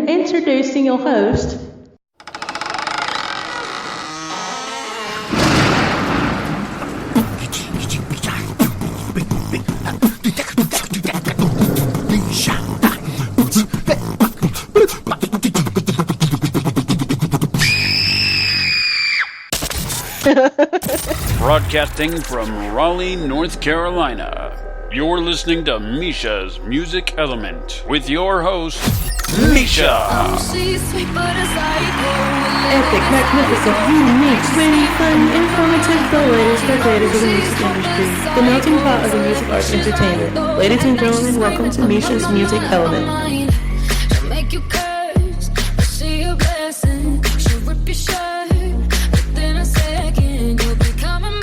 Introducing your host, Broadcasting from Raleigh, North Carolina. You're listening to Meisha's Music Element with your host, Meisha. epic, magnificent, unique, witty, fun, informative, the latest or greatest of the music industry, the melting pot of the music arts entertainment. Ladies and gentlemen, welcome to Meisha's Music Element. Make you curse, but she a blessing. She'll rip your shirt within a second. You'll be coming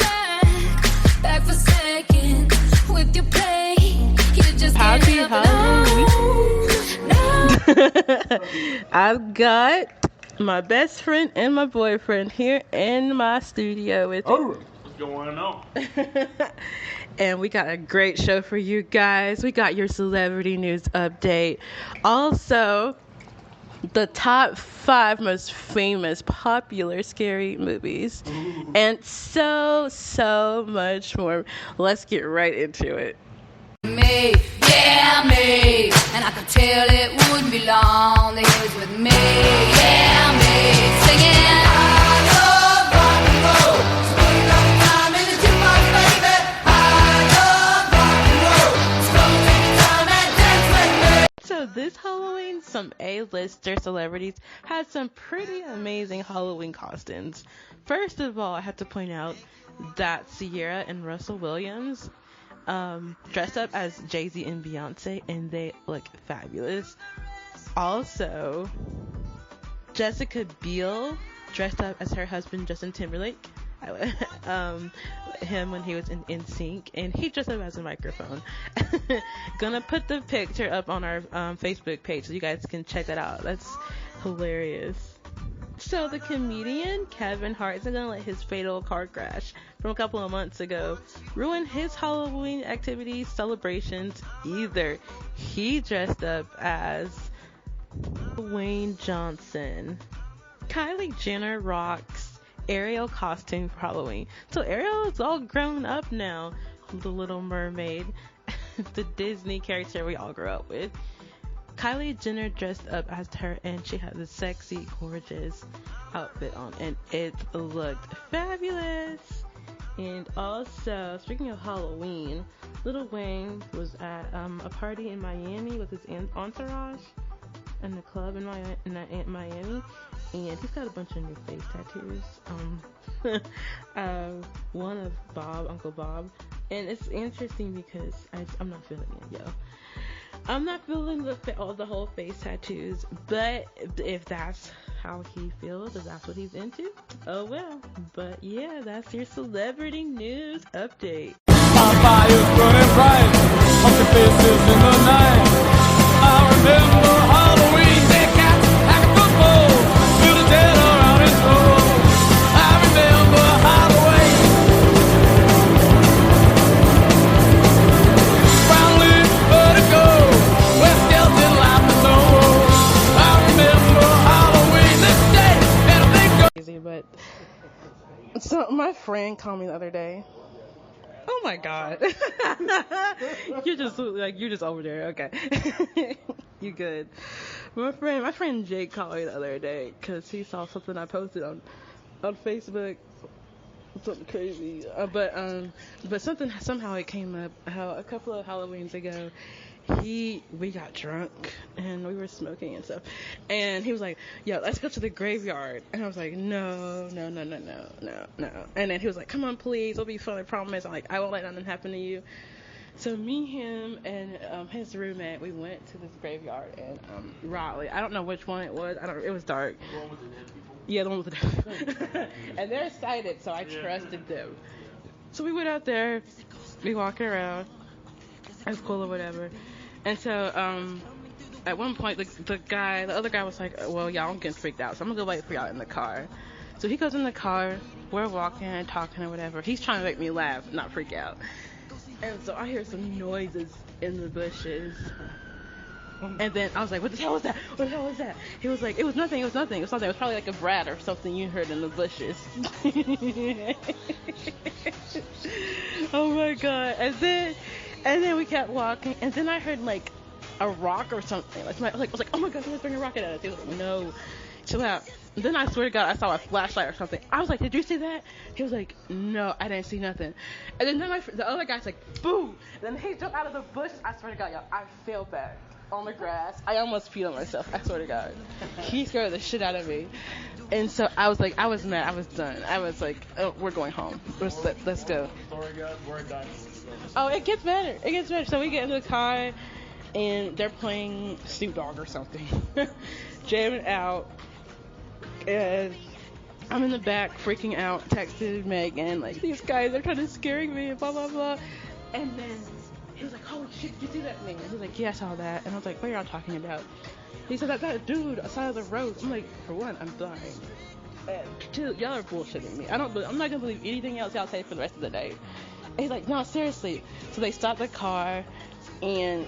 back for second with your play. You just Happy can't help it. No. I've got my best friend and my boyfriend here in my studio with me. What's going on? And we got a great show for you guys. We got your celebrity news update. Also, the top 5 most famous, popular scary movies. And so much more. Let's get right into it. Me, yeah, me. And I could tell it wouldn't be long. The years with me, yeah, me. Singing, I love rock and roll. Spend enough time in the jukebox, baby. I love rock and roll. So take your time and dance with me. So this Halloween, some A-lister celebrities had some pretty amazing Halloween costumes. First of all, I have to point out that Sierra and Russell Williams dressed up as Jay-Z and Beyonce, and they look fabulous. Also, Jessica Biel dressed up as her husband Justin Timberlake. Him when he was in NSYNC, and he dressed up as a microphone. Gonna put the picture up on our Facebook page so you guys can check that out. That's hilarious. So the comedian Kevin Hart isn't gonna let his fatal car crash from a couple of months ago ruin his Halloween activities, celebrations either. He dressed up as Wayne Johnson. Kylie Jenner rocks Ariel costume for Halloween. So Ariel is all grown up now. The Little Mermaid, the Disney character we all grew up with. Kylie Jenner dressed up as her, and she had this sexy, gorgeous outfit on, and it looked fabulous. And also, speaking of Halloween, Lil Wayne was at a party in Miami with his entourage in the club in Miami, and he's got a bunch of new face tattoos. One of Uncle Bob, and it's interesting because I'm not feeling it, yo. I'm not feeling the whole face tattoos, but if that's how he feels, if that's what he's into, oh well. But yeah, that's your celebrity news update. My fire's burning bright, pumpkin faces in the night. I remember Halloween, big cats like a football, through the dead around his hole. I remember Halloween. Finally, let it go, where skeleton life is old. I remember Halloween, this day, and a big go. Easy, but so my friend called me the other day. Oh my god. you're just over there. Okay. You good. My friend Jake called me the other day because he saw something I posted on Facebook. Something crazy. But something, somehow it came up how a couple of Halloweens ago, we got drunk and we were smoking and stuff, and he was like, yo, let's go to the graveyard. And I was like, no. And then he was like, come on please, it'll be fun, I promise. I'm like, I won't let nothing happen to you. So me, him, and his roommate, we went to this graveyard in Raleigh. I don't know which one it was. It was dark. The one with the dead people? Yeah, the one with the dead people. And they're excited, so I trusted them. So we went out there, we walking around, it was cool or whatever. And so, at one point, the other guy was like, well, y'all, I'm getting freaked out, so I'm gonna go wait for y'all in the car. So he goes in the car, we're walking and talking or whatever. He's trying to make me laugh, not freak out. And so I hear some noises in the bushes. And then I was like, what the hell was that? What the hell was that? He was like, it was nothing. It was nothing. It was something. It was probably like a brat or something you heard in the bushes. Oh my god. And then we kept walking. And then I heard like a rock or something. I was like, oh my god, someone's throwing a rocket at us. He was like, no, chill out. And then I swear to God, I saw a flashlight or something. I was like, did you see that? He was like, no, I didn't see nothing. And then the other guy's like, boo. And then he jumped out of the bush. I swear to God, y'all, I fell back on the grass. I almost peed on myself. I swear to God. He scared the shit out of me. And so I was like, I was mad. I was done. I was like, oh, we're going home. Let's go. Oh, it gets better. It gets better. So we get in the car, and they're playing Snoop Dogg or something. Jamming out. And I'm in the back freaking out, texted Megan, like, these guys are trying to scare me, and blah, blah, blah. And then he was like, holy shit, did you see that thing? He was like, yeah, I saw that. And I was like, what are y'all talking about? He said, that dude outside of the road. I'm like, for one, I'm dying. And two, y'all are bullshitting me. I'm not going to believe anything else y'all say for the rest of the day. And he's like, no, seriously. So they stopped the car, and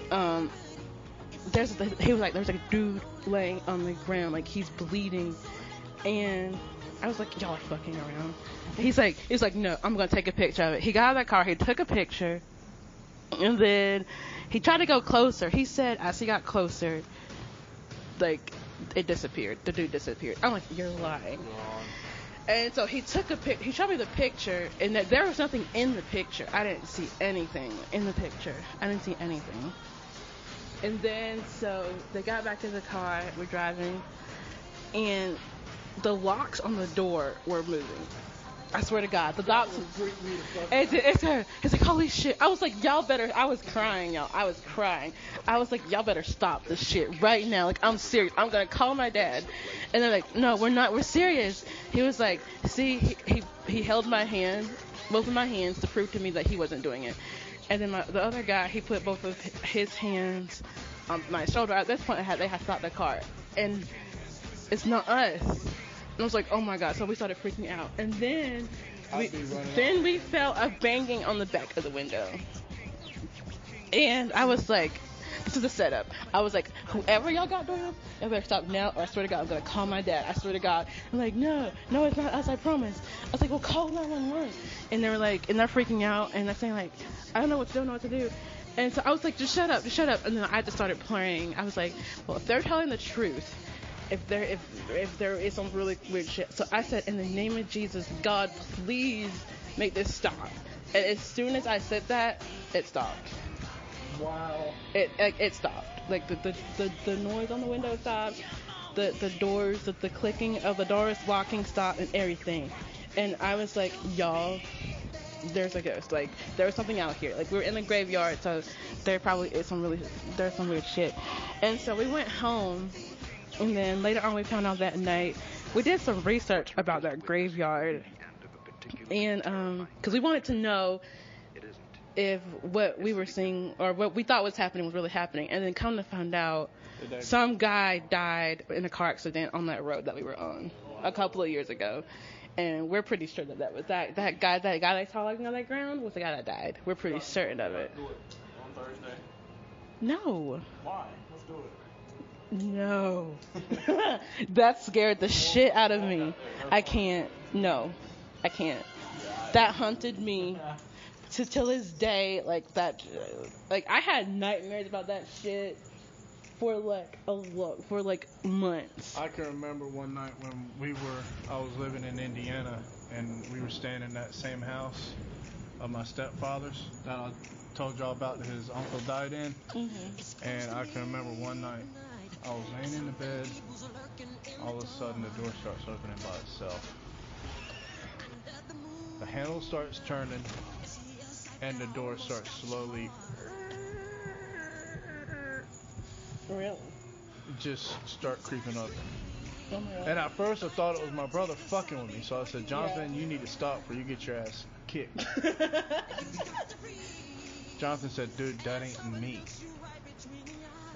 he was like, there's a dude laying on the ground, like he's bleeding. And I was like, y'all are fucking around. And he's like, no, I'm going to take a picture of it. He got out of that car, he took a picture, and then he tried to go closer. He said, as he got closer, like, it disappeared. The dude disappeared. I'm like, you're lying. And so he took he showed me the picture, and there was nothing in the picture. I didn't see anything in the picture. I didn't see anything. And then, so they got back in the car, we're driving, and the locks on the door were moving. I swear to God, the locks. It's like, holy shit. I was like, y'all better. I was crying, y'all. I was crying. I was like, y'all better stop this shit right now. Like, I'm serious. I'm gonna call my dad. And they're like, no, we're not. We're serious. He was like, see, he held my hand, both of my hands, to prove to me that he wasn't doing it. And then the other guy, he put both of his hands on my shoulder. At this point, they had stopped the car, and it's not us. And I was like, oh my God. So we started freaking out. And then we felt a banging on the back of the window. And I was like, this is a setup. I was like, whoever y'all got doing this, y'all better stop now, or I swear to God, I'm going to call my dad. I swear to God. I'm like, no, it's not us, I promise. I was like, well, call 911. And they were like, and they're freaking out, and they're saying like, I don't know what to do. And so I was like, just shut up. And then I just started praying. I was like, well, if they're telling the truth, if there is some really weird shit. So I said, in the name of Jesus, God, please make this stop. And as soon as I said that, it stopped. Wow. It stopped. Like the noise on the window stopped. The doors, the clicking of the doors walking stopped, and everything. And I was like, y'all, there's a ghost. Like, there was something out here. Like, we were in the graveyard, so there probably is there's some weird shit. And so we went home. And then later on, we found out that night, we did some research about that graveyard, and because we wanted to know if what we were seeing or what we thought was happening was really happening. And then come to find out, some guy died in a car accident on that road that we were on a couple of years ago, and we're pretty sure that was that guy that saw like on that ground was the guy that died. We're pretty certain of it. On Thursday. No. Why? Let's do it. No. That scared the shit out of me. I can't. No. I can't. That haunted me till this day. Like, that. Like, I had nightmares about that shit for like months. I can remember one night when I was living in Indiana, and we were staying in that same house of my stepfather's that I told y'all about that his uncle died in. Mm-hmm. And I can remember one night, I was laying in the bed, all of a sudden the door starts opening by itself. The handle starts turning, and the door starts slowly just start creeping open. Oh my God. And at first I thought it was my brother fucking with me, so I said, Jonathan, you need to stop or you get your ass kicked. Jonathan said, dude, that ain't me.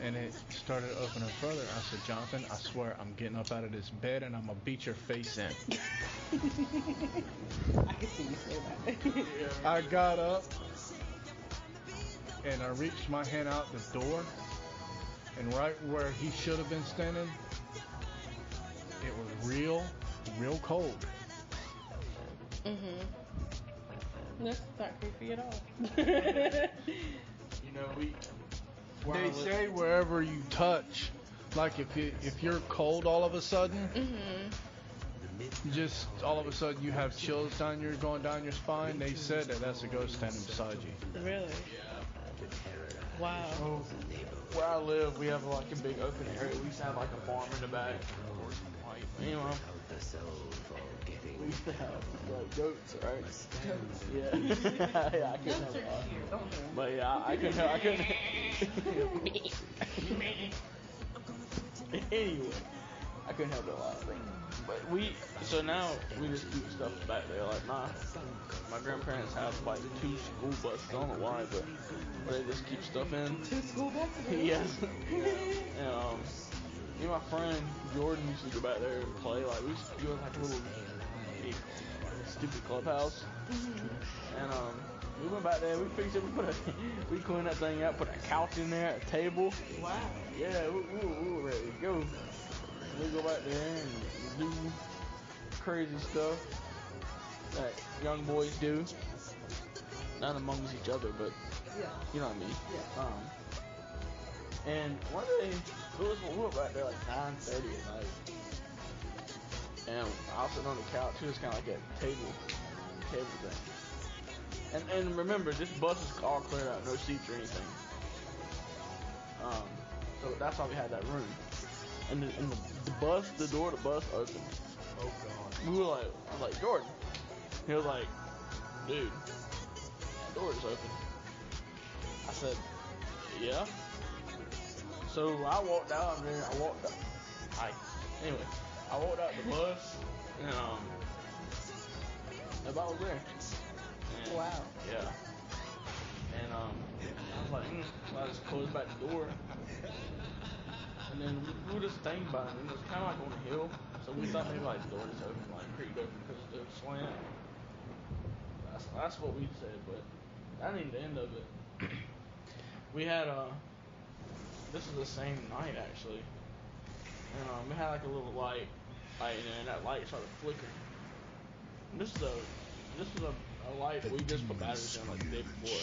And it started opening further. I said, Jonathan, I swear I'm getting up out of this bed and I'm going to beat your face in. I can see you say that. I got up and I reached my hand out the door, and right where he should have been standing, it was real cold. That's not creepy at all. You know, They say wherever you touch, like if you're cold all of a sudden, just all of a sudden you have chills going down your spine. They said that's a ghost standing beside you. Really? Wow. So, where I live, we have like a big open area. We used to have like a farm in the back. Anyway, we used to have like goats, right? Yeah. Yeah, I couldn't have a lot. But yeah, I couldn't. Anyway, I couldn't help it a lot. But so now we just keep stuff back there. Like my grandparents have like 2 school buses. I don't know why, but they just keep stuff in. 2 school buses? Yes. And me and my friend Jordan used to go back there and play. Like we used to go in like a little stupid clubhouse. And we went back there. We fixed it. We cleaned that thing out. Put a couch in there, a table. Wow. Yeah, we were ready to go. We go back there and do crazy stuff that young boys do. Not amongst each other, but you know what I mean. Yeah. And one day, we went back there like 9:30 at night. And I was sitting on the couch. It was kind of like a table thing. And remember, this bus is all cleared out, no seats or anything. So that's why we had that room. And the door of the bus opened. Oh God. We were like, I was like, Jordan. He was like, dude, that door is open. I said, yeah. So I walked down there. I walked out the bus, and nobody was there. And, Wow. Yeah. And I was like, so I just closed back the door. And then we were just thinking about it, and it was kind of like on a hill, so we thought maybe like the door was open, like creaked open because of the slant. That's what we said, but that ain't the end of it. We had this is the same night actually, and we had like a little light, and that light started flickering. And this is a light that we just put batteries in like the day before.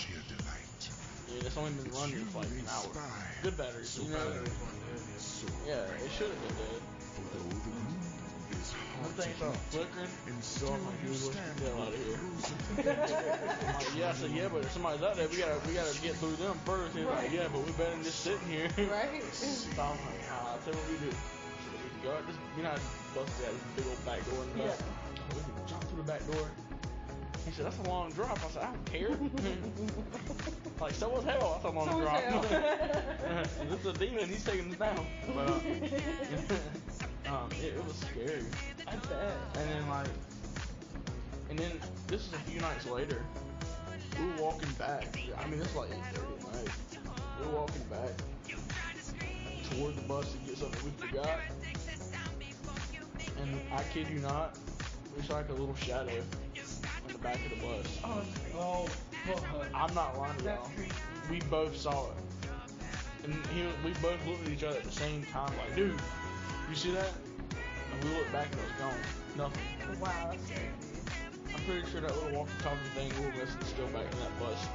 Yeah, it's only been running for like an hour. Good batteries, you know. Yeah, it should have been dead. One thing started flickering. So I'm like, dude, let's get the hell out of here. I'm like, yeah, I said, yeah, but if somebody's out there, we gotta get through them first. He's like, yeah, but we better than just sitting here. Right. So I'm like, I'll tell you what we do. So we can go out this, you know how buses have this big old back door in the bus? We can jump through the back door. He said, that's a long drop. I said, I don't care. Like, so was hell. That's a long drop. This is a demon. He's taking us down. But, it was scary. I bet. And then this is a few nights later. We were walking back. I mean, it's like 8:30 at night. We were walking back toward the bus to get something we forgot. And I kid you not, we saw like a little shadow on the back of the bus. Oh. I'm not lying to y'all. We both saw it. And we both looked at each other at the same time like, dude, you see that? And we looked back and it was gone. Nothing. Wow, that's scary. I'm pretty sure that little walkie-talkie thing we were missing is still back in that bus.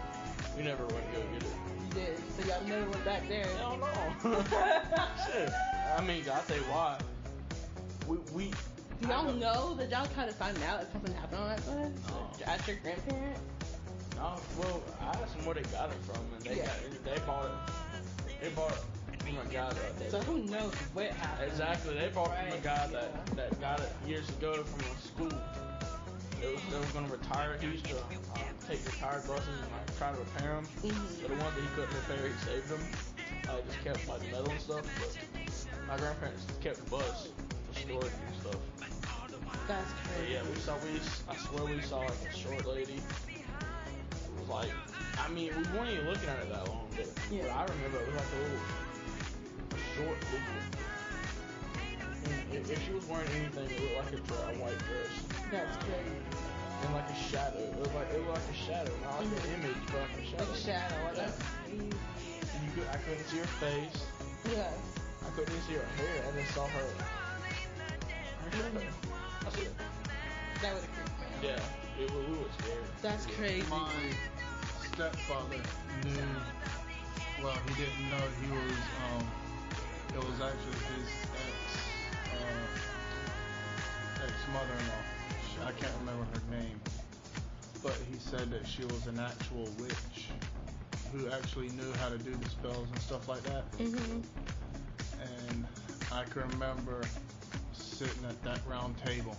We never went to go get it. You did. So y'all never went back there. Hell no. Shit. I mean, I'll tell you why. We Do y'all know that y'all try to find out if something happened on that bus? No. Ask your grandparent? No, well, I asked them where they got it from, and they bought it. They bought it from a guy that. So who knows what happened? Exactly, they bought it from a guy that got it years ago from a school. They were gonna retire. He used to take retired buses and like try to repair them. But the ones that he couldn't repair, he saved them. Just kept like metal and stuff. But my grandparents kept the bus for storage and stuff. That's But crazy. yeah, I swear we saw like a short lady. It was like, I mean, we weren't even looking at it that long, but I remember it was like a short figure. And if she was wearing anything, it looked like a white dress. That's crazy. And like a shadow. It looked like a shadow, not like an image, but like a shadow. Like a shadow. Like Yeah. that's crazy. And I couldn't see her face. Yeah. I couldn't even see her hair. I just saw her. That's it. That would have creeped me out. Yeah, we were scared. That's crazy. My stepfather knew, well, he didn't know he was, it was actually his ex-mother-in-law. I can't remember her name, but he said that she was an actual witch who actually knew how to do the spells and stuff like that. Mhm. And I can remember sitting at that round table,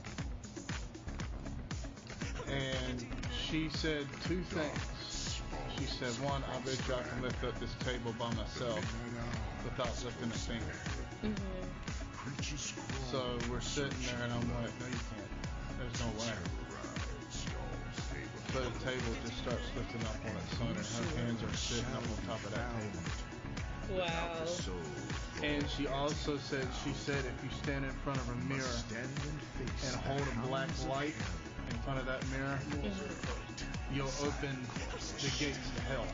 and she said two things. She said, one, I bet you I can lift up this table by myself without lifting a finger. So we're sitting there, and I'm like, no, you can't. There's no way. But the table just starts lifting up on its own, and her hands are sitting up on top of that table. Wow. And she also said, if you stand in front of a mirror and hold a black light in front of that mirror, you'll open the gates to hell.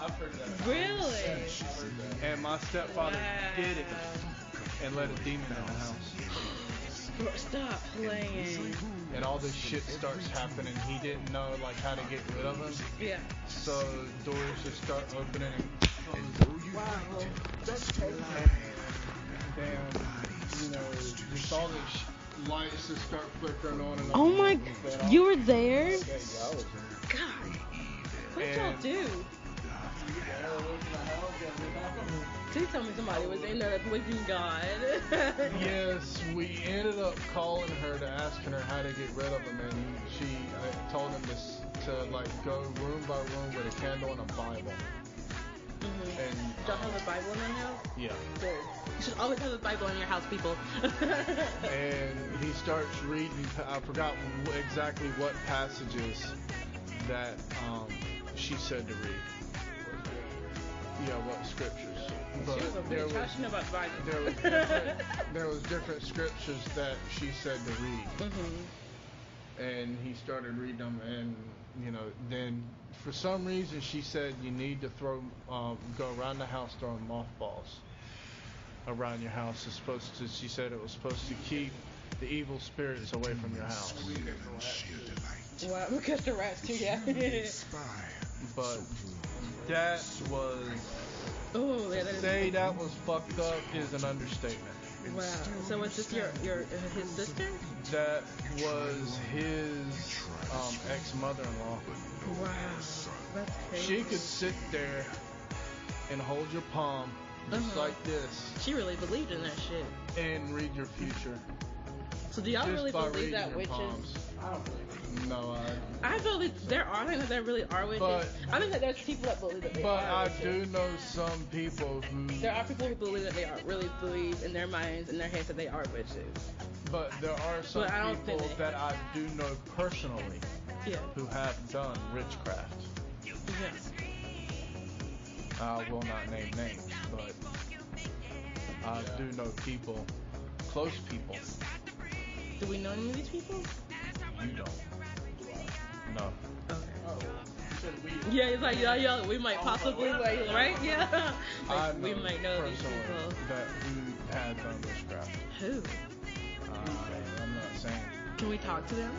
I've heard that. Really? And my stepfather did it and let a demon in the house. Stop playing. And all this shit starts happening. He didn't know like how to get rid of him. Yeah. So doors just start opening and Wow. then, you know, just all this lights just start flickering on and on. Oh my, you were there? Yeah, I was there. God. What did y'all And- do? Please tell me somebody was in there wishing God. Yes, we ended up calling her to asking her how to get rid of him, and I told him to like go room by room with a candle and a Bible. Mm-hmm. And Y'all have a Bible in your house? yeah, Good. You should always have a Bible in your house, people. and he starts reading. I forgot exactly what passages that she said to read. Yeah, what scriptures? But She was a there bitch. How she know about the Bible? there was different scriptures that she said to read. Mm-hmm. And he started reading them, and you know, then for some reason she said you need to go around the house throwing mothballs around your house. It's supposed to. She said it was supposed to keep the evil spirits away from your house. Wow, we catch the rats too, yeah. But that was. Oh, yeah, that is. Say that was fucked up is an understatement. Wow. So was this his sister? That was his ex-mother-in-law. Wow. That's crazy. She could sit there and hold your palm just like this She really believed in that shit. and read your future. So do y'all Just really by believe reading that your witches? palms. I don't believe it. No, I believe there are. I think that there really are witches. But- I think that there's people that believe that they but are I witches. do know some people who. There are people who believe that they are really believe in their minds and their heads that they are witches. But there are some But I don't people think they- that I do know personally Yeah. who have done witchcraft. Yeah. I will not name names, but I do know people, close people. Do we know any of these people? You don't. No. Okay. Oh, you said we. Yeah, it's like yeah, we might possibly like right? Yeah. I Like, we might know these personally people. that who had done witchcraft. Who? I'm not saying. Can we talk to them?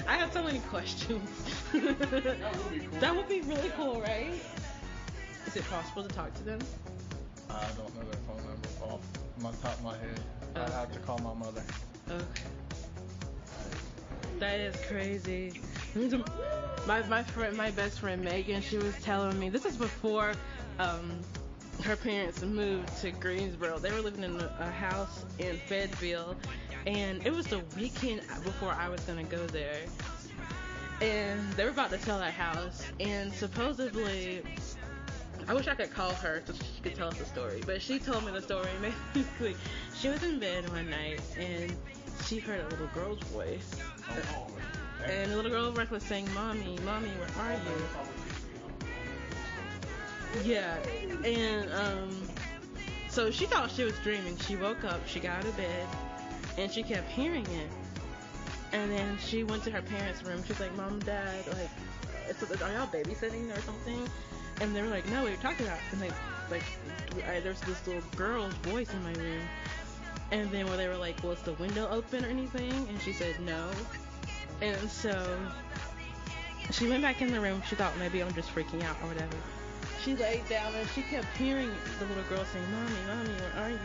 I have so many questions. That would be cool. That would be really cool, right? Is it possible to talk to them? I don't know their phone number off my top of my head. I'd have to call my mother. Okay. That is crazy. My best friend Megan, she was telling me, this is before her parents moved to Greensboro. They were living in a house in Fayetteville, and it was the weekend before I was gonna go there. And they were about to sell that house, and supposedly, I wish I could call her so she could tell us the story, but she told me the story. Basically, she was in bed one night, and she heard a little girl's voice. And the little girl was saying, "Mommy, Mommy, where are you?" Yeah, and so she thought she was dreaming. She woke up, she got out of bed, and she kept hearing it. And then she went to her parents' room. She's like, "Mom, Dad, like, are y'all babysitting or something?" And they were like, "No, what are you talking about?" And like, there's this little girl's voice in my room. And then when they were like, was the window open or anything? And she said no. And so she went back in the room. She thought maybe I'm just freaking out or whatever. She laid down and she kept hearing the little girl saying, "Mommy, Mommy, where are you?"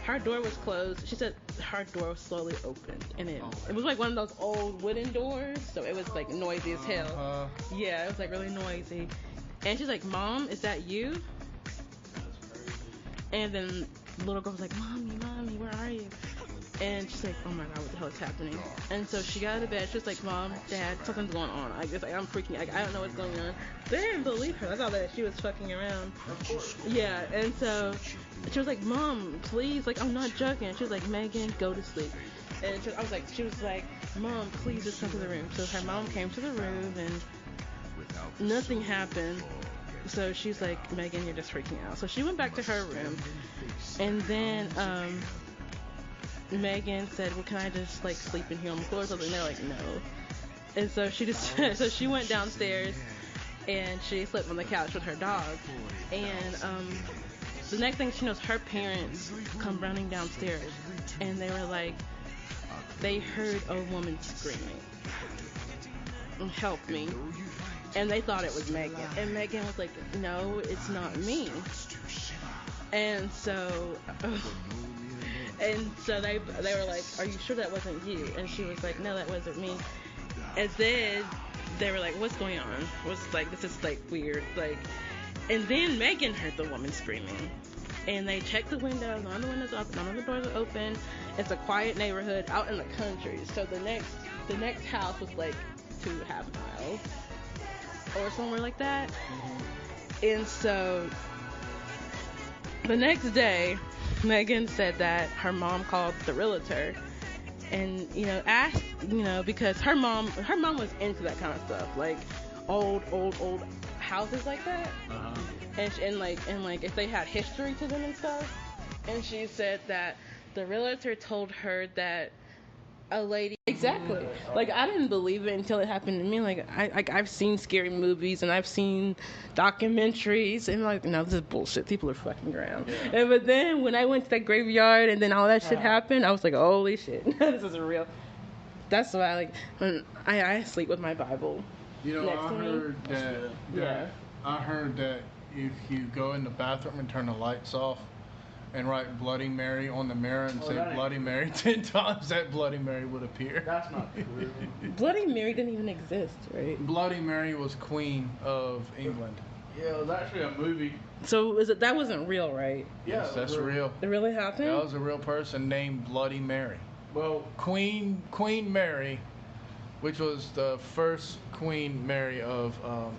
Her door was closed. She said her door slowly opened, and it was like one of those old wooden doors, so it was like noisy as hell. Yeah, it was like really noisy. And she's like, "Mom, is that you?" And then the little girl was like, "Mommy, Mommy, where are you?" And she's like, "Oh my God, what the hell is happening?" And so she got out of bed. She was like, "Mom, Dad, something's going on. I'm freaking. I don't know what's going on." They didn't believe her. I thought that she was fucking around. Yeah. And so she was like, "Mom, please, like, I'm not joking." She was like, "Megan, go to sleep." And she was like, "Mom, please just come to the room." So her mom came to the room and nothing happened. So she's like, "Megan, you're just freaking out." So she went back to her room, and then Megan said, "Well, can I just like sleep in here on the floor or something?" And they're like, "No." And so she went downstairs and she slept on the couch with her dog. And the next thing she knows, her parents come running downstairs, and they were like, they heard a woman screaming, "Help me!" And they thought it was Megan. And Megan was like, "No, it's not me." And so they were like, "Are you sure that wasn't you?" And she was like, "No, that wasn't me." And then they were like, "What's going on?" This is like weird. Like, and then Megan heard the woman screaming. And they checked the windows, none of the windows are open, none of the doors are open. It's a quiet neighborhood out in the country. So the next house was like 2.5 miles or somewhere like that. And so the next day, Megan said that her mom called the realtor and, asked, because her mom was into that kind of stuff, like old houses like that. And like if they had history to them and stuff. And she said that the realtor told her that a lady, exactly, like I didn't believe it until it happened to me. Like I've seen scary movies and I've seen documentaries and like, no, this is bullshit, people are fucking around. But then when I went to that graveyard and then all that shit happened, I was like, holy shit, this is real. That's why, like, when I sleep with my Bible next to me. I heard that if you go in the bathroom and turn the lights off and write Bloody Mary on the mirror and say Bloody Mary 10 times, that Bloody Mary would appear. That's not true. Bloody Mary didn't even exist, right? Bloody Mary was Queen of England. Yeah, it was actually a movie. So that wasn't real, right? Yes, that's real. It really happened? That was a real person named Bloody Mary. Well, Queen Mary, which was the first Queen Mary of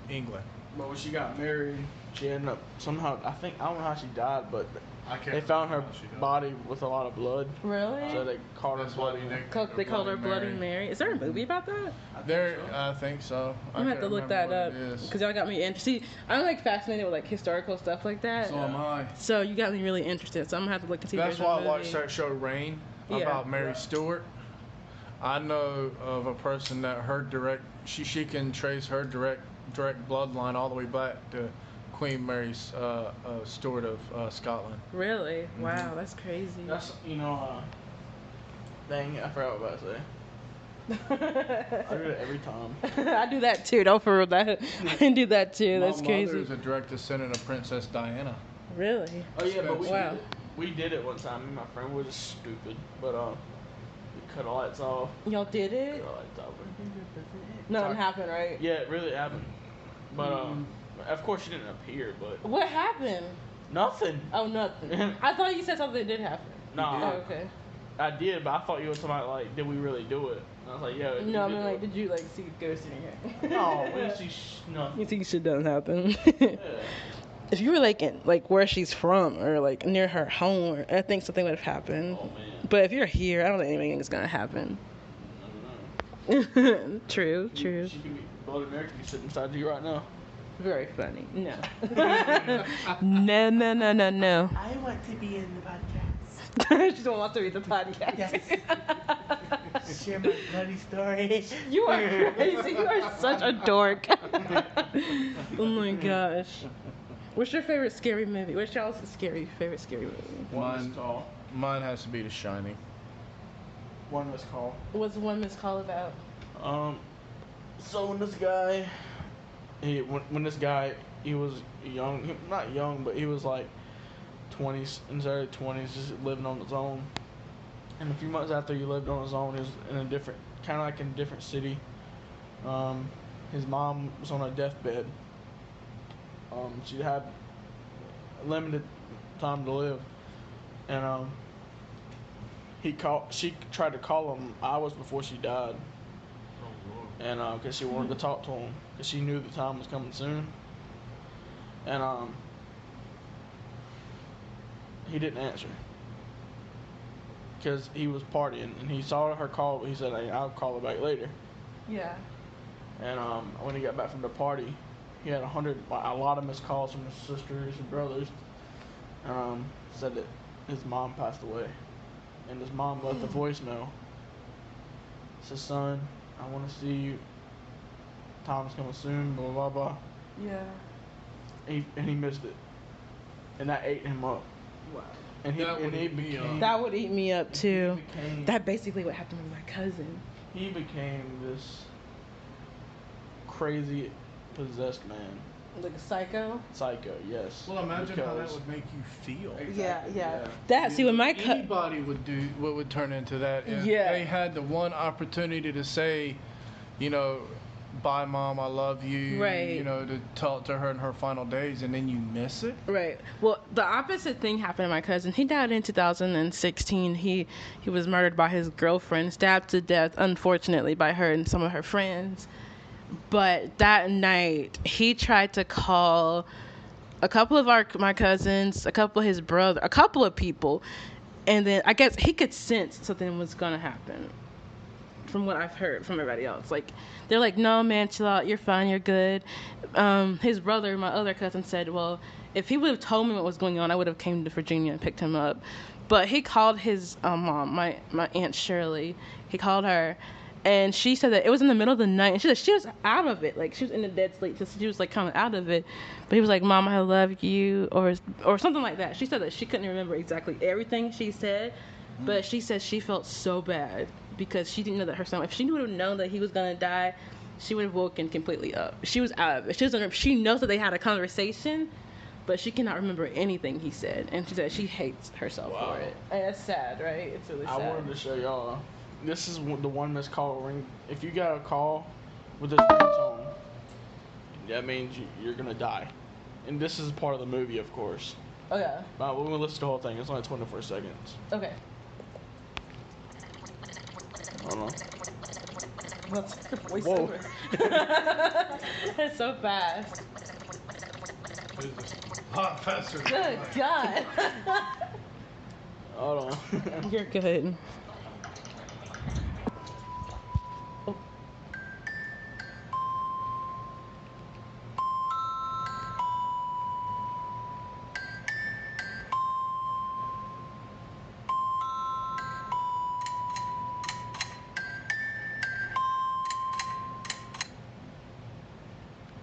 England. but when she got married, she ended up somehow, I don't know how she died, but they found her body with a lot of blood. Really? So they called her Bloody Mary. They called her Bloody Mary. Is there a movie about that? I think so. I'm gonna have to look that up because y'all got me interested. See, I'm like fascinated with like historical stuff like that. So am I. So you got me really interested. So I'm gonna have to look and see. That's if there's why a movie. I watched that show Rain about Mary Stuart. I know of a person that she can trace her direct bloodline all the way back to Queen Mary Stuart of Scotland. Really? Wow, that's crazy. That's, dang it, I forgot what I was about to say. I do it every time. I do that too. Don't for real that. I do that too. That's crazy. My mother is a direct descendant of Princess Diana. Really? Oh yeah, but we did it one time. Me and my friend were just stupid, but we cut the lights off. Y'all did it? Cut the lights off. Nothing happened, right? Yeah, it really happened. But of course she didn't appear. But what happened? Nothing. Oh, nothing. I thought you said something did happen. No. Oh, okay. I did, but I thought you were talking about like, did we really do it? And I was like, yeah. No, I mean like, did you like see ghosts in your head? No, we didn't see nothing. You think shit doesn't happen? Yeah. If you were like in like where she's from or like near her home, I think something would have happened. Oh man. But if you're here, I don't think anything is gonna happen. True. She could be, Bloody Mary could be sitting beside you right now. Very funny. No. No. I want to be in the podcast. She don't want to be the podcast. Yes. Share my bloody story. You are crazy. You are such a dork. Oh my gosh. What's your favorite scary movie? What's y'all's favorite scary movie? One missed call. Mine has to be The Shining. One missed call. What's One Missed Call about? So when this guy, when this guy, he was young, not young, but he was like 20s, in his early 20s, just living on his own. And a few months after he lived on his own, he was in a different, kind of like in a different city. His mom was on her deathbed. She had limited time to live, and she tried to call him hours before she died, and because she wanted to talk to him, because she knew the time was coming soon, and he didn't answer, because he was partying, and he saw her call, but he said, "Hey, I'll call her back later." Yeah. And when he got back from the party, he had a lot of missed calls from his sisters and brothers. Said that his mom passed away, and his mom left a voicemail. Said, "Son, I want to see you. Time's coming soon." Blah blah blah. Yeah. And he missed it, and that ate him up. Wow. And he became. That would eat me up too. Became, That basically what happened with my cousin. he became this crazy, possessed man. Like a psycho. Psycho, yes. Well, imagine how that Because- would make you feel. Yeah. That see when my Anybody would do what would turn into that if Yeah. they had the one opportunity to say, bye mom, I love you. Right. To talk to her in her final days, and then you miss it. Right. Well, the opposite thing happened to my cousin. He died in 2016. He was murdered by his girlfriend, stabbed to death, unfortunately, by her and some of her friends. But that night, he tried to call a couple of my cousins, a couple of his brother, a couple of people, and then I guess he could sense something was gonna happen. From what I've heard from everybody else, like they're like, "No, man, chill out. You're fine. You're good." His brother, my other cousin, said, "Well, if he would have told me what was going on, I would have came to Virginia and picked him up." But he called his mom, my Aunt Shirley. He called her. And she said that it was in the middle of the night, and she said she was out of it, like she was in a dead sleep, so she was like kind of out of it. But he was like, "Mom, I love you," or something like that. She said that she couldn't remember exactly everything she said, but she said she felt so bad because she didn't know that her son. If she would have known that he was gonna die, she would have woken completely up. She was out of it. She knows that they had a conversation, but she cannot remember anything he said, and she said she hates herself for it. And it's sad, right? It's really sad. I wanted to show y'all. This is the one missed call ring. If you got a call with this ringtone, that means you're gonna die. And this is part of the movie, of course. Oh yeah. We're gonna listen to the whole thing. It's only 24 seconds. Okay. Hold on. That's the Whoa. voiceover. It's so fast. A lot faster. Good God. Hold on. You're good.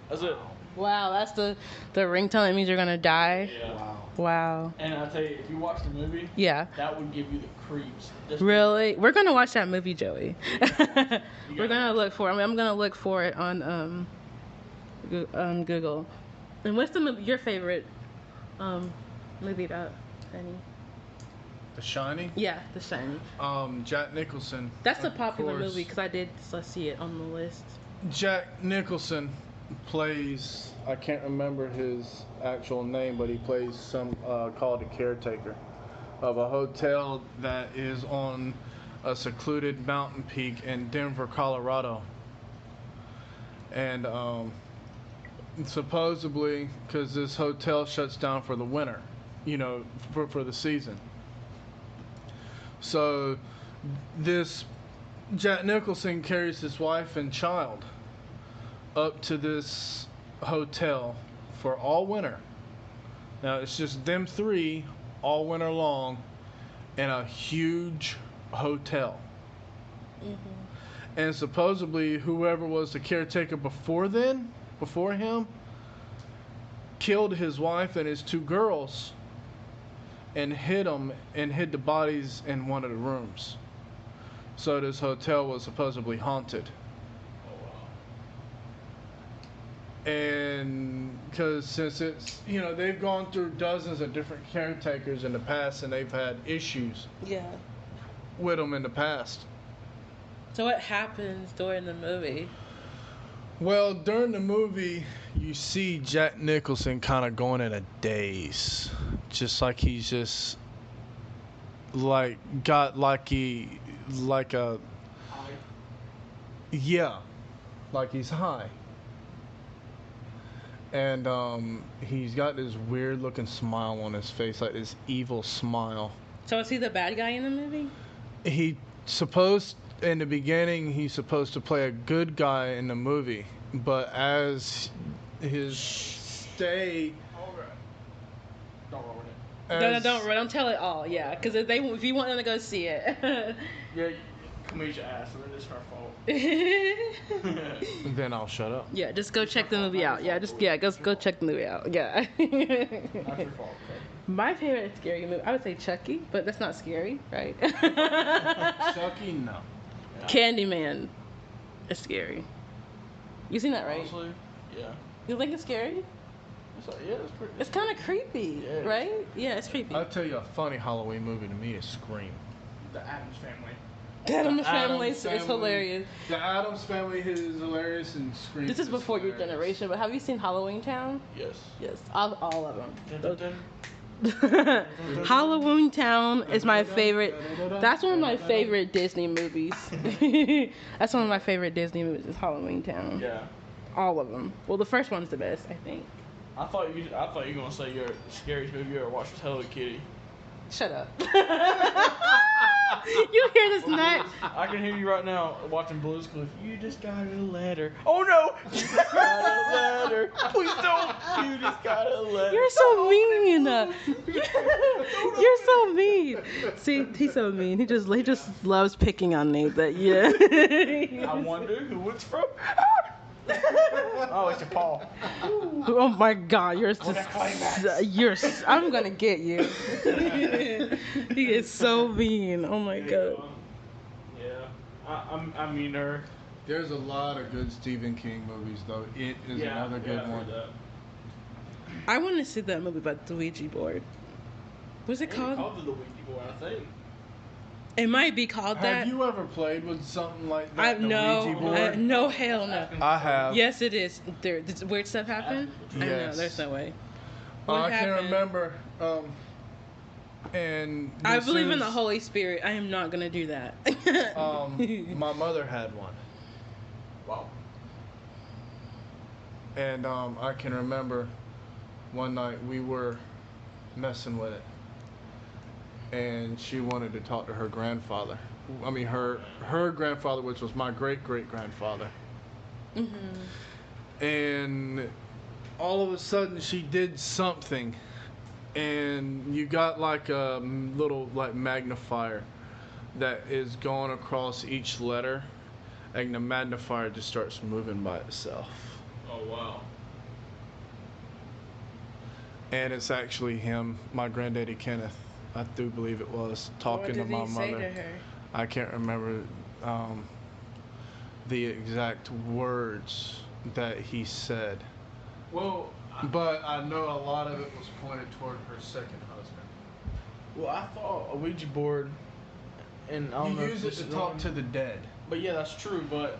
That's it. Wow, that's the ringtone that means you're gonna die. Yeah. Wow. And I'll tell you, if you watch the movie, Yeah. that would give you the creeps. Really? We're gonna watch that movie, Joey. gotta We're gonna look for it. I'm gonna look for it on Google. And what's your favorite movie about Penny? The Shining. Yeah, The Shining. Jack Nicholson. That's a of popular course. movie because I did see it on the list. Jack Nicholson plays, I can't remember his actual name, but he plays some called a caretaker of a hotel that is on a secluded mountain peak in Denver, Colorado. And supposedly, because this hotel shuts down for the winter, for the season. So this Jack Nicholson carries his wife and child up to this hotel for all winter. Now it's just them three all winter long in a huge hotel. And supposedly whoever was the caretaker before him killed his wife and his 2 girls and hid the bodies in one of the rooms. So this hotel was supposedly haunted. And because since it's, they've gone through dozens of different caretakers in the past and they've had issues with them in the past. So what happens during the movie? Well, during the movie, you see Jack Nicholson kind of going in a daze. Just like he's just, like he's high. And he's got this weird looking smile on his face, like this evil smile. So is he the bad guy in the movie? In the beginning, he's supposed to play a good guy in the movie, but as his stay... Don't ruin it. Don't tell it all, yeah, because if you want them to go see it. Yeah, Meisha asked, and it's her fault. Then I'll shut up. Yeah, just go check the movie out. Go check the movie out. Yeah. Not your fault, okay? My favorite scary movie, I would say Chucky, but that's not scary, right? Chucky, no. Candyman is scary. You seen that, right? Honestly, yeah. You think it's scary? It's pretty. It's kind of creepy, right? Yeah, it's creepy. I'll tell you a funny Halloween movie to me is Scream. The Addams Family. Addams Family is hilarious. The Addams Family is hilarious, and Scream. This is before your generation, but have you seen Halloween Town? Yes. Yes, all of them. Halloween Town is my favorite. That's one of my favorite Disney movies. That's one of my favorite Disney movies is Halloween Town. Yeah. All of them. Well, the first one's the best, I think. I thought you were gonna say your scariest movie you ever watched was Hello Kitty. Shut up. You hear this nut? I can hear you right now watching Blue's Clues. You just got a letter. Oh no! You just got a letter. Please don't. You just got a letter. You're so mean. You're so mean. See, he's so mean. He just loves picking on me. But yeah. I wonder who it's from. Oh, it's your paw. Oh my God, I'm gonna get you. He is so mean. Oh my God. Yeah, I'm meaner. There's a lot of good Stephen King movies, though. It is another good one. I want to see that movie about the Ouija board. What's it called? It's called the Ouija board, I think. It might be called that. Have you ever played with something like that? No, hell no. I have. Yes, it is. Does weird stuff happen? Yes. I know. There's no way. I can remember. And I believe in the Holy Spirit. I am not gonna do that. My mother had one. Wow. And I can remember one night we were messing with it. And she wanted to talk to her grandfather. I mean, her grandfather, which was my great-great-grandfather. Mm-hmm. And all of a sudden, she did something, and you got like a little magnifier that is going across each letter, and the magnifier just starts moving by itself. Oh wow. And it's actually him, my granddaddy Kenneth. I do believe it was talking to my mother. What did he say to her? I can't remember the exact words that he said. Well, but I know a lot of it was pointed toward her second husband. Well, I thought a Ouija board, and I don't know you if use it to talk to the dead. But yeah, that's true. But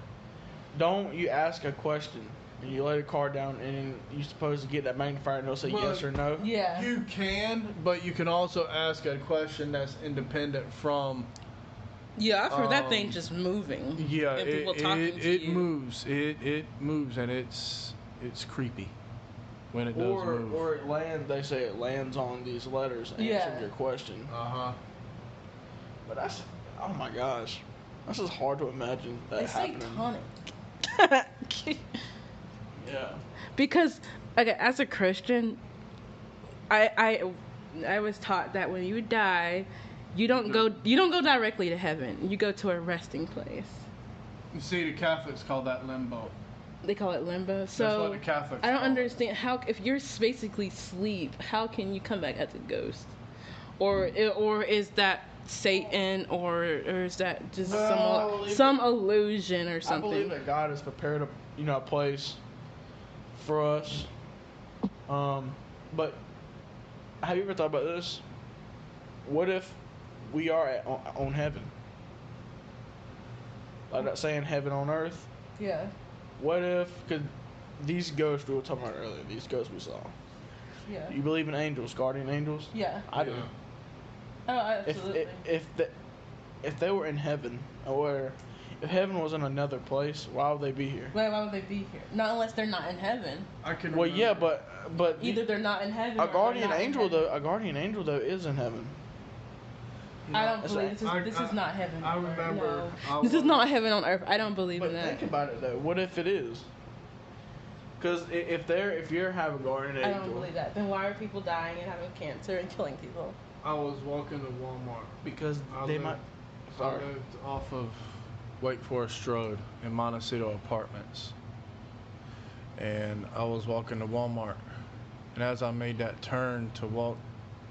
don't you ask a question and you lay the card down and you're supposed to get that magnifier and it'll say yes or no? Yeah. You can, but you can also ask a question that's independent from. Yeah, I've heard that thing just moving. Yeah, and people talking to it you. moves. It moves, and it's creepy when it does move. Or it lands. They say it lands on these letters answering your question. But that's, oh my gosh, that's just hard to imagine that happening. Satanic. Yeah. Because as a Christian, I was taught that when you die, you don't go directly to heaven. You go to a resting place. You see, the Catholics call that limbo. They call it limbo. That's So what the Catholics I don't call it. understand how if you're basically sleep, how can you come back as a ghost? Or is that Satan, or is that just some illusion or I something? believe that God has prepared a place for us. But have you ever thought about this? What if we are on heaven? Like that saying, heaven on earth. Yeah. What if, cause these ghosts we were talking about earlier, these ghosts we saw. Yeah. You believe in angels, guardian angels? Yeah. I do. Oh, absolutely. If they were in heaven, or if heaven was in another place, why would they be here? Why would they be here? Not unless they're not in heaven. I can. Well, yeah, but Either they're not in heaven. a or they're guardian not in angel heaven. though, a guardian angel though is in heaven. I don't That's believe right. this is not heaven. I on earth. remember. No. This is not heaven on earth. I don't believe But in that. think about it though. What if it is? Because if you're having a guardian I angel, don't believe that. Then why are people dying and having cancer and killing people? I was walking to Walmart. because I they lived- might. I Sorry. lived off of Wake Forest Road in Montecito Apartments, and I was walking to Walmart, and as I made that turn to walk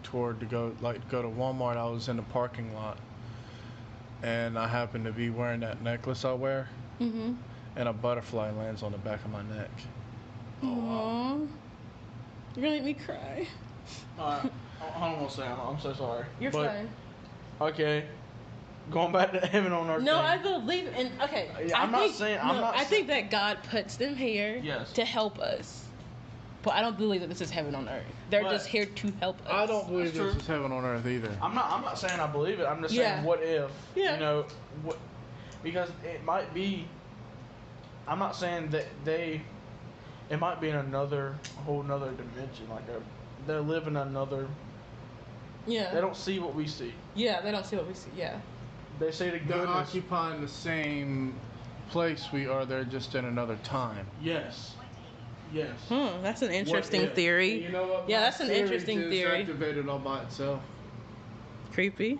toward to go to Walmart, I was in the parking lot, and I happened to be wearing that necklace I wear, Mm-hmm. and a butterfly lands on the back of my neck. Aww. You're gonna make me cry. Hold on one second. I'm so sorry. You're But, fine. Okay. Going back to heaven on earth. No, thing. I believe in. Okay. Yeah, I think that God puts them here Yes. to help us. But I don't believe that this is heaven on earth. They're But just here to help us. I don't believe That's this true. is heaven on earth either. I'm not saying I believe it. I'm just Yeah. saying what if. Yeah. You know what? Because it might be. I'm not saying that they. It might be in a whole nother dimension. They're living another. Yeah. They don't see what we see. Yeah, they don't see what we see. Yeah. They see the They're goodness. occupying the same place we are. They're just in another time. Yes. Yes. That's an interesting if? theory. You know what? Yeah, My that's an theory interesting just theory. activated all by itself. Creepy.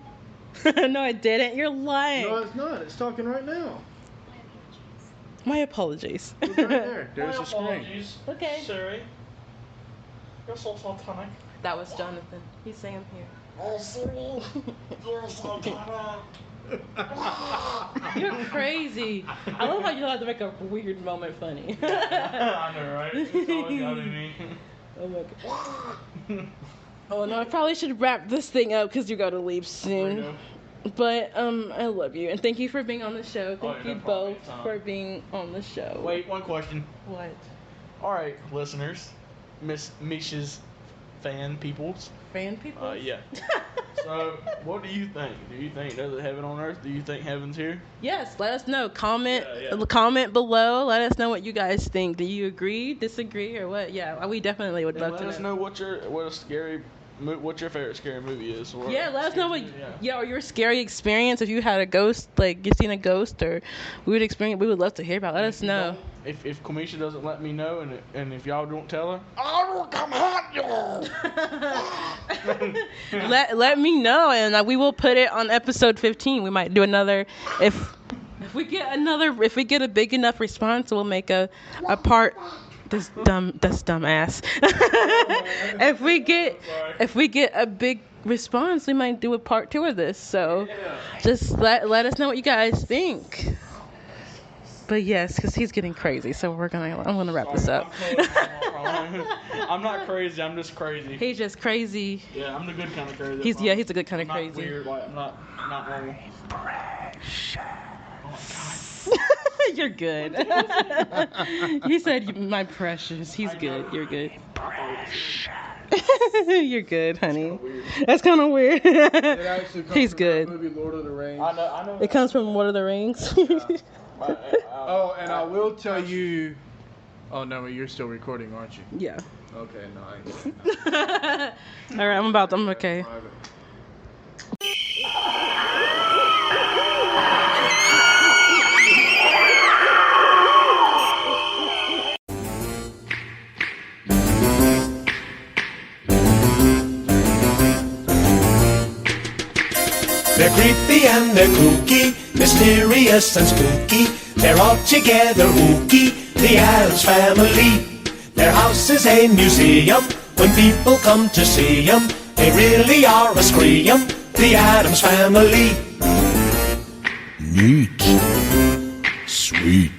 No, I didn't. You're lying. No, it's not. It's talking right now. My apologies. It's right there. There's My a screen. apologies, Okay. Siri. You're so satanic. That was Jonathan. He's saying here. Oh, Siri. You're satanic. You're crazy. I love how you have to make a weird moment funny. I know, right? It's always gotta be. Oh my god. Oh no, I probably should wrap this thing up because you gotta leave soon. But I love you and thank you for being on the show. Thank no you problem, both anytime. for being on the show. Wait, one question. What? All right, listeners, Miss Meisha's fan peoples. Fan people? Yeah. So, what do you think? Do you think there's a heaven on earth? Do you think heaven's here? Yes, let us know. Comment Yeah. comment below. Let us know what you guys think. Do you agree, disagree, or what? Yeah, we definitely would And love let to us know what your favorite scary movie is. Or Yeah, let us know what. Yeah. Or your scary experience. If you had a ghost, like you seen a ghost, or we would love to hear about. Let us know. If Kamisha doesn't let me know, and if y'all don't tell her, I will come hunt you. let me know, and we will put it on episode 15. We might do another if we get a big enough response, we'll make a part. That's dumbass. If we get a big response, we might do a part 2 of this. So just let us know what you guys think. But yes, because he's getting crazy, so I'm gonna wrap this up. I'm not crazy. I'm just crazy. He's just crazy. Yeah, I'm the good kind of crazy. He's a good kind of I'm crazy. not weird. Like, I'm not normal. You're good. You said my precious. He's good. You're good. You're good, honey. That's kind of weird. It actually comes He's from good. that movie Lord of the Rings. I know. It comes from Lord of the Rings. Oh, and I will tell you. Oh no, you're still recording, aren't you? Yeah. Okay, no, I ain't. All right, I'm okay. Private. They're creepy and they're kooky, mysterious and spooky. They're all together ooky. the Addams Family. Their house is a museum. When people come to see 'em, they really are a scream. The Addams Family. Neat. Sweet.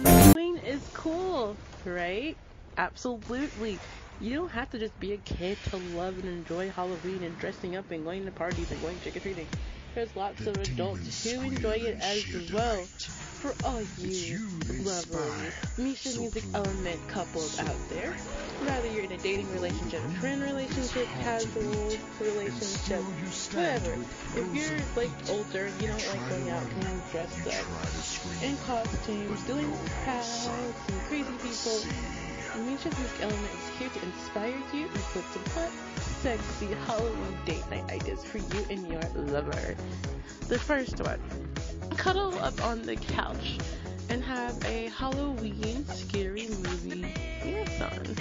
Halloween is cool, right? Absolutely. You don't have to just be a kid to love and enjoy Halloween and dressing up and going to parties and going trick-or-treating. There's lots of adults who enjoy it as well. For all you lovely Meisha Music Element couples out there, whether you're in a dating relationship, friend relationship, casual relationship, whatever. If you're like older, you don't like going out and dressed up in costumes, doing crowds and crazy people, Meisha Music Element is here to inspire you and put some hot, sexy Halloween date night ideas for you and your lover. The first one, cuddle up on the couch and have a Halloween scary movie marathon.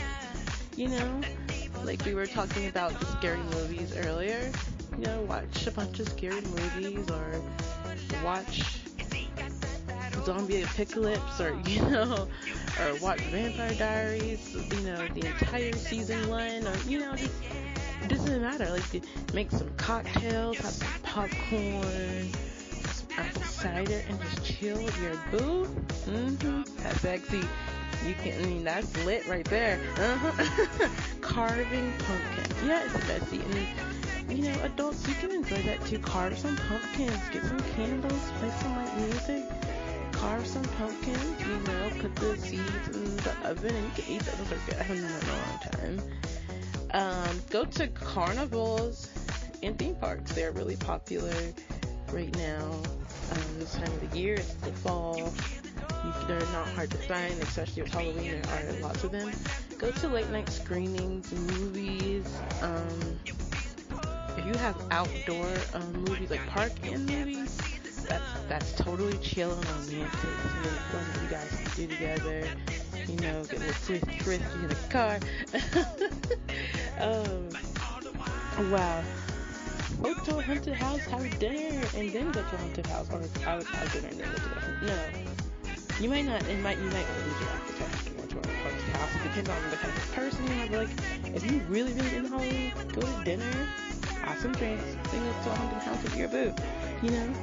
You know, like we were talking about the scary movies earlier. You know, watch a bunch of scary movies or watch Zombie Apocalypse or, you know, or watch Vampire Diaries, you know, the entire season 1 or, you know, just, it doesn't matter. Like, you make some cocktails, have some popcorn, some apple cider, and just chill with your boo. That's sexy. You can, I mean, that's lit right there. Carving pumpkins. Yeah, it's messy. And, you know, adults, you can enjoy that too. Carve some pumpkins, get some candles, play some light music, carve some pumpkins, you know, put the seeds in the oven, and you can eat those. Those are good. I haven't done that in a long time. Go to carnivals and theme parks. They're really popular right now. This time of the year, it's the fall. They're not hard to find, especially with Halloween. There are lots of them. Go to late night screenings, movies. If you have outdoor movies, like park-in movies, that's totally chill and romantic. You know, fun that you guys can do together. You know, get a little twisty in the car. Wow. Go to a haunted house, have dinner, and then go to a haunted house. Or I would have dinner and then go to the haunted. No. You might not, you might lose your appetite to go to a haunted house. It depends on the kind of person you are. But like, if you really into Halloween, go to dinner, have some drinks, then go to a haunted house with your boo. You know?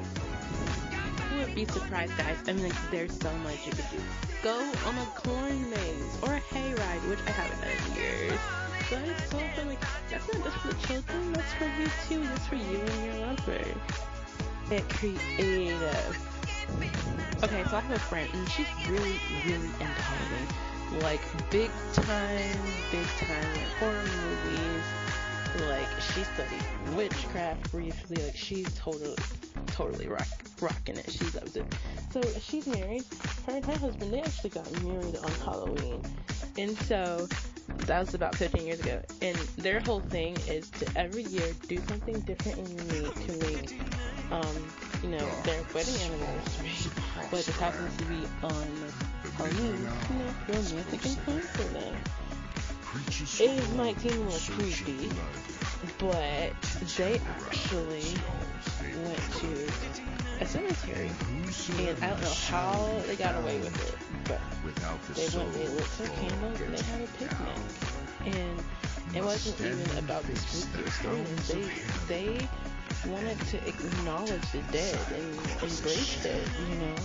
You would be surprised, guys. I mean, like, there's so much you could do. Go on a corn maze or a hayride, which I haven't done in years. But it's so fun. Like, that's not just for the children, that's for you too. That's for you and your lover. Get creative. Okay, so I have a friend, and she's really, really into Halloween. Like, big time, like, horror movies. Like, she studied witchcraft briefly. Like, she's totally rocking it. She loves it. So, she's married. Her and her husband, they actually got married on Halloween. And so, that was about 15 years ago. And their whole thing is to every year do something different and unique to make, you know, their wedding anniversary. But it happens to be on Halloween, you know, romantic and fun for them. It might seem a little creepy, but they actually went to a cemetery, and I don't know how they got away with it, but they lit some candles and they had a picnic, and it wasn't even about the spooky experience. They wanted to acknowledge the dead and embrace it, you know.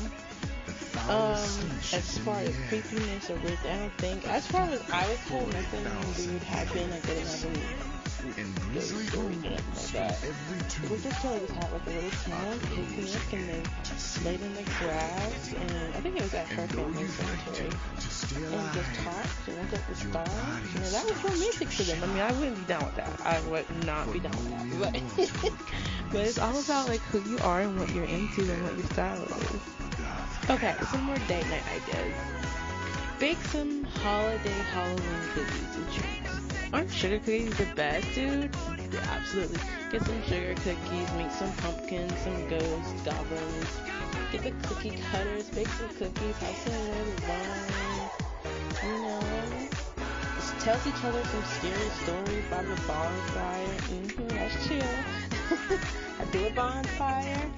As far as creepiness or weird, I don't think, as far as I was told, nothing weird happened. I didn't have any ghost stories or anything like that. It was just like, had like a really small picnic, and they laid in the grass, and I think it was at her family cemetery, and just talked and looked at the stars. You know, that was romantic to them. I mean, I wouldn't be down with that. I would not be down with that. But it's all about like who you are and what you're into and what your style is. Okay, some more date night ideas. Bake some holiday Halloween cookies and treats. Aren't sugar cookies the best, dude? Yeah, absolutely. Get some sugar cookies, make some pumpkins, some ghosts, goblins. Get the cookie cutters, bake some cookies, have some red wine. You know, just tell each other some scary stories by the bonfire. That's chill. I do a bonfire.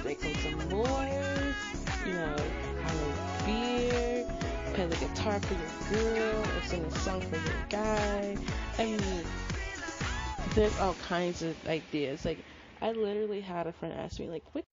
Bake some s'mores. You know, have a beer. play the guitar for your girl or sing a song for your guy. I mean, there's all kinds of ideas. Like, I literally had a friend ask me, like, what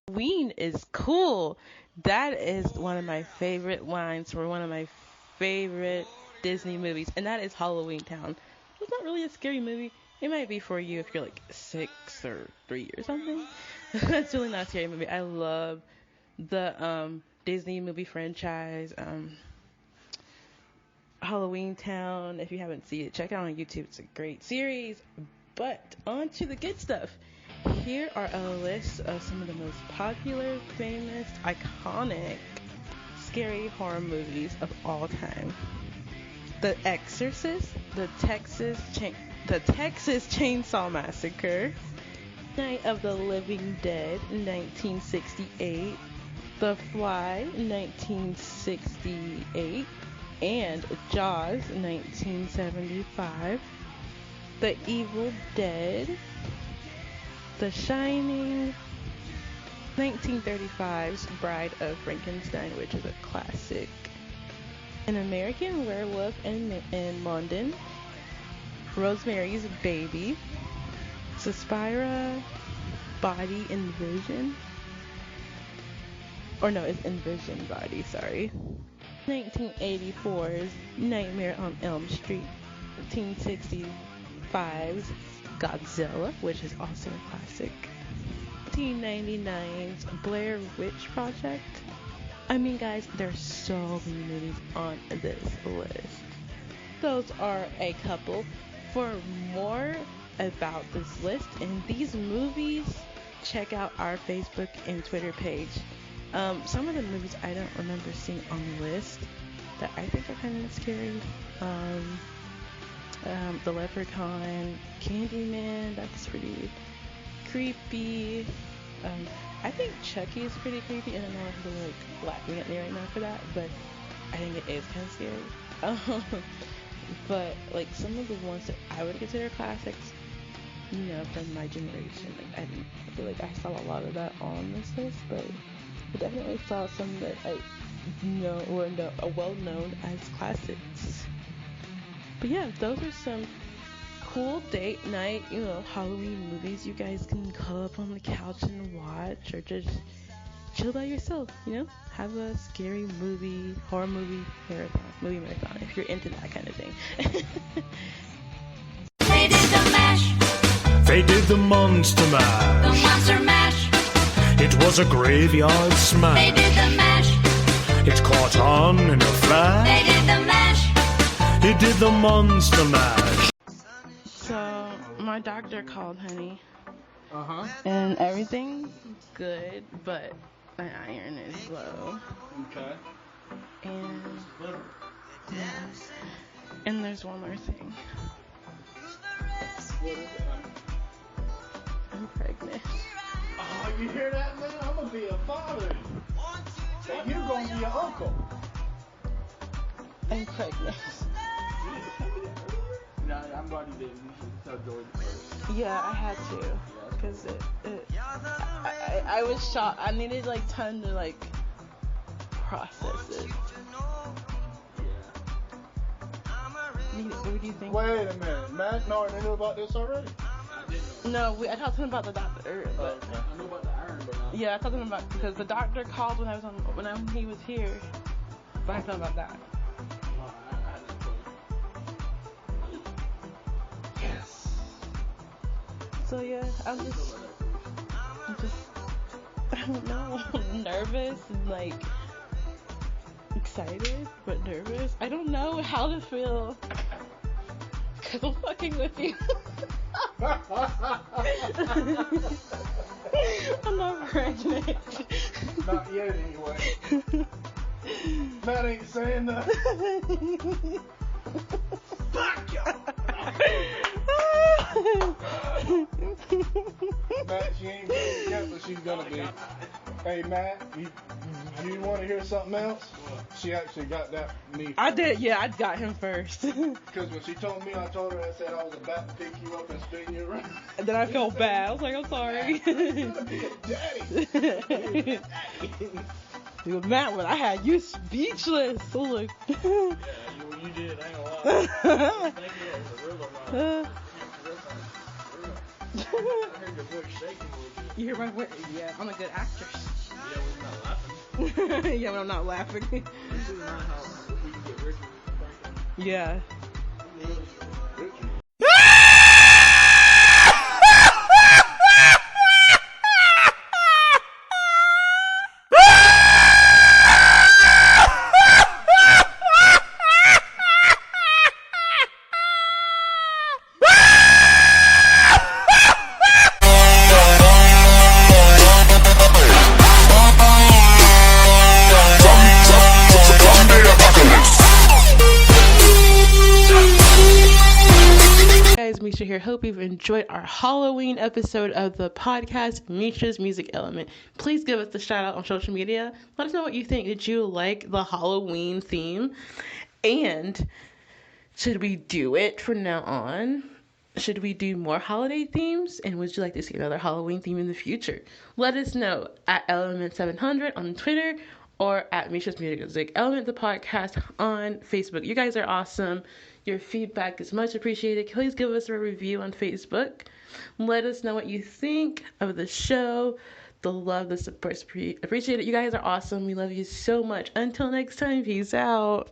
Halloween is cool. That is one of my favorite lines from one of my favorite Disney movies, and that is Halloween Town. It's not really a scary movie. It might be for you if you're like 6 or 3 or something. It's really not a scary movie. I love the Disney movie franchise. Halloween Town. If you haven't seen it, check it out on YouTube. It's a great series. But on to the good stuff. Here are a list of some of the most popular, famous, iconic, scary horror movies of all time. The Exorcist, the Texas Chainsaw Massacre, Night of the Living Dead, 1968, The Fly, 1968, and Jaws, 1975, The Evil Dead, The Shining, 1935's Bride of Frankenstein, which is a classic, An American Werewolf in London, Rosemary's Baby, Suspiria, Body Invision, or no, it's Envision Body, sorry. 1984's Nightmare on Elm Street, 1965's Godzilla, which is also a classic, 1999's Blair Witch Project. I mean, guys, there's so many movies on this list. Those are a couple. For more about this list and these movies, check out our Facebook and Twitter page. Some of the movies I don't remember seeing on the list that I think are kind of scary. The Leprechaun, Candyman, that's pretty creepy. I think Chucky is pretty creepy, and I know people are like laughing at me right now for that, but I think it is kind of scary. But like some of the ones that I would consider classics, you know, from my generation, like I feel like I saw a lot of that on this list, but I definitely saw some that I know were well known as classics. But yeah, those are some cool date night, you know, Halloween movies you guys can curl up on the couch and watch, or just chill by yourself, you know, have a scary horror movie marathon if you're into that kind of thing. They did the mash, They did the Monster the Mash. monster mash. It was a graveyard They smash. did the mash, It caught on in a they flash. did the mash. It did the Monster Mash. So my doctor called, honey, And and everything's good, but my iron is low. okay. And and there's one more thing. What is it, honey? I'm pregnant. Oh, you hear that, man? I'm gonna be a father. And you're gonna be an uncle. I'm pregnant. Yeah, I'm glad you did. You should tell Jordan first. Yeah, I had to, because I was shocked. I needed like time to like process it. What do you think? Wait a minute, Matt. No, I knew about this already. No, I talked to him about the doctor, but I know about the iron, but not. yeah, I talked to him about, because the doctor called when he was here, but I thought about that. I had to tell you. Yes. So yeah, I'm just, I don't know, nervous and like excited, but nervous. I don't know how to feel, because I'm fucking with you. I'm not pregnant. Not yet, anyway. Matt ain't saying nothing. Fuck you. She ain't ready yet, but she's gonna be. Hey Matt, you want to hear something else? She actually got that knee. I did, yeah, I got him first. Because when she told me, I told her I said I was about to pick you up and spin you around. And then I felt bad. I was like, I'm sorry. Daddy. Dude, Matt, when I had you speechless. I was like, Yeah, you did. I ain't gonna lie. Thank you, that was a real one. I heard your voice shaking a little bit. You hear my voice? Yeah, I'm a good actress. Yeah, we're not laughing. Yeah, but I'm not laughing. This is not how we can get rich with this. Yeah. Meisha here. Hope you've enjoyed our Halloween episode of the podcast, Meisha's Music Element. Please give us a shout out on social media. Let us know what you think. Did you like the Halloween theme? And should we do it from now on? Should we do more holiday themes? And would you like to see another Halloween theme in the future? Let us know at Element700 on Twitter or at Meisha's Music Element, the podcast on Facebook. You guys are awesome. Your feedback is much appreciated. Please give us a review on Facebook. Let us know what you think of the show. The love, the support, appreciate it. You guys are awesome. We love you so much. Until next time, peace out.